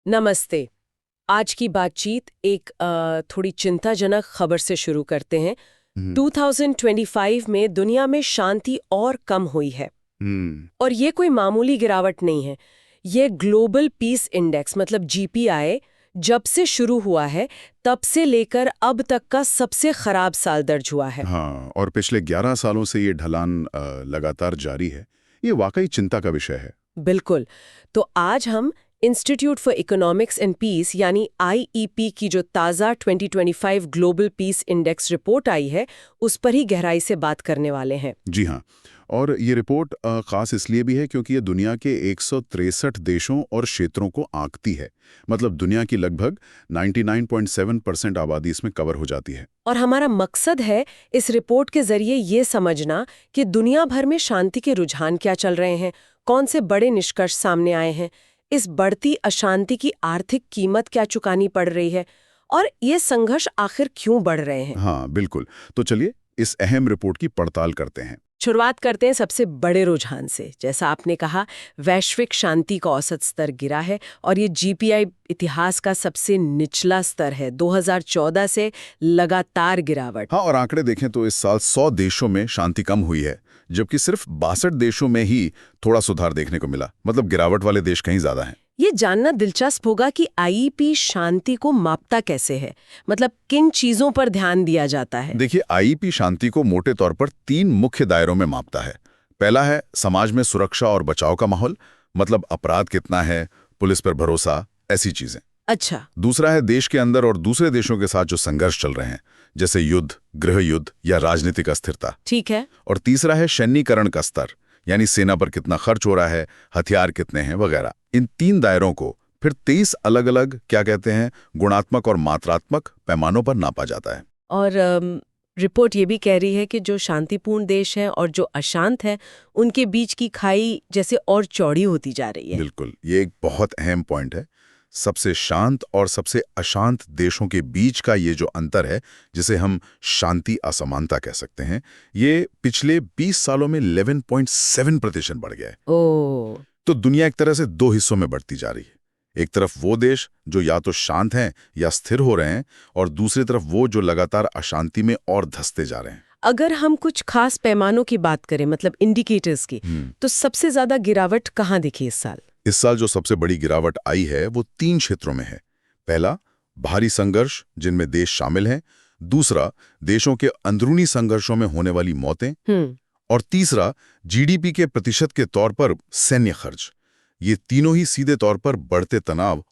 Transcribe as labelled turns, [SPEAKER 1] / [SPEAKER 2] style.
[SPEAKER 1] नमस्ते। आज की बातचीत एक थोड़ी चिंताजनक खबर से शुरू करते हैं।
[SPEAKER 2] हम्म
[SPEAKER 1] 2025 में दुनिया में शांति और कम हुई है।
[SPEAKER 2] हम्म
[SPEAKER 1] और ये कोई मामूली गिरावट नहीं है। ये ग्लोबल पीस इंडेक्स मतलब जीपीआई जब से शुरू हुआ है तब से लेकर अब तक का सबसे खराब साल दर्ज हुआ है।
[SPEAKER 2] हाँ, और पिछले 11 सालों से ये ढलान लगातार जारी है। ये वाकई चिंता का विषय है।
[SPEAKER 1] बिल्कुल। तो आज हम institute for economics and peace यानी आईईपी की जो ताज़ा 2025 ग्लोबल पीस इंडेक्स रिपोर्ट आई है उस पर ही गहराई से बात करने वाले हैं।
[SPEAKER 2] जी हाँ, और ये रिपोर्ट खास इसलिए भी है क्योंकि ये दुनिया के 163 देशों और क्षेत्रों को आंकती है। मतलब दुनिया की लगभग 99.7% आबादी इसमें कवर हो जाती है।
[SPEAKER 1] और हमारा मकसद है इस रिपोर्ट के जरिए ये समझना कि दुनिया भर में शांति के रुझान क्या चल रहे हैं, कौन से बड़े निष्कर्ष सामने आए हैं, इस बढ़ती अशांति की आर्थिक कीमत क्या चुकानी पड़ रही है और ये संघर्ष आखिर क्यों बढ़ रहे हैं।
[SPEAKER 2] हाँ, बिल्कुल। तो चलिए इस अहम रिपोर्ट की पड़ताल करते हैं।
[SPEAKER 1] शुरुआत करते हैं सबसे बड़े रुझान से। जैसा आपने कहा, वैश्विक शांति का औसत स्तर गिरा है और ये जीपीआई इतिहास का सबसे निचला स्तर है। 2014 से लगातार गिरावट।
[SPEAKER 2] हाँ, और आंकड़े देखें तो इस साल 100 देशों में शांति कम हुई है, जबकि सिर्फ 62 देशों में ही थोड़ा सुधार देखने को मिला। मतलब गिरावट वाले देश कहीं ज्यादा हैं।
[SPEAKER 1] ये जानना दिलचस्प होगा कि आईईपी शांति को मापता कैसे है, मतलब किन चीजों पर ध्यान दिया जाता है।
[SPEAKER 2] देखिए, आईईपी शांति को मोटे तौर पर 3 मुख्य दायरों में मापता है। पहला है समाज में सुरक्षा और बचाव का माहौल, मतलब अपराध कितना है, पुलिस पर भरोसा, ऐसी चीजें।
[SPEAKER 1] अच्छा।
[SPEAKER 2] दूसरा है देश के अंदर और दूसरे देशों के साथ जो संघर्ष चल रहे हैं, जैसे युद्ध, गृह युद्ध या राजनीतिक अस्थिरता।
[SPEAKER 1] ठीक है।
[SPEAKER 2] और तीसरा है सैन्यीकरण का स्तर, यानी सेना पर कितना खर्च हो रहा है, हथियार कितने हैं वगैरह। इन 3 दायरों को फिर 23 अलग अलग क्या कहते हैं गुणात्मक और मात्रात्मक पैमानों पर नापा जाता है।
[SPEAKER 1] और रिपोर्ट ये भी कह रही है कि जो शांतिपूर्ण देश हैं और जो अशांत हैं उनके बीच की खाई जैसे और चौड़ी होती जा रही है।
[SPEAKER 2] बिल्कुल, ये एक बहुत अहम पॉइंट है। सबसे शांत और सबसे अशांत देशों के बीच का ये जो अंतर है, जिसे हम शांति असमानता कह सकते हैं, ये पिछले 20 सालों में 11.7% बढ़ गया है।
[SPEAKER 1] ओ।
[SPEAKER 2] तो दुनिया एक तरह से 2 हिस्सों में बढ़ती जा रही है। एक तरफ वो देश जो या तो शांत हैं या स्थिर हो रहे हैं, और दूसरी तरफ वो जो लगातार अशांति में और धंसते जा रहे हैं।
[SPEAKER 1] अगर हम कुछ खास पैमानों की बात करें, मतलब इंडिकेटर्स की, तो सबसे ज्यादा गिरावट कहाँ दिखी इस साल?
[SPEAKER 2] इस साल जो सबसे बड़ी गिरावट आई है वो 3 क्षेत्रों में है। पहला, भारी संघर्ष जिनमें देश शामिल हैं। दूसरा, देशों के अंदरूनी संघर्षों में होने वाली मौतें। और तीसरा, जीडीपी के प्रतिशत के तौर पर सैन्य खर्च। ये तीनों ही सीधे तौर पर बढ़ते तनाव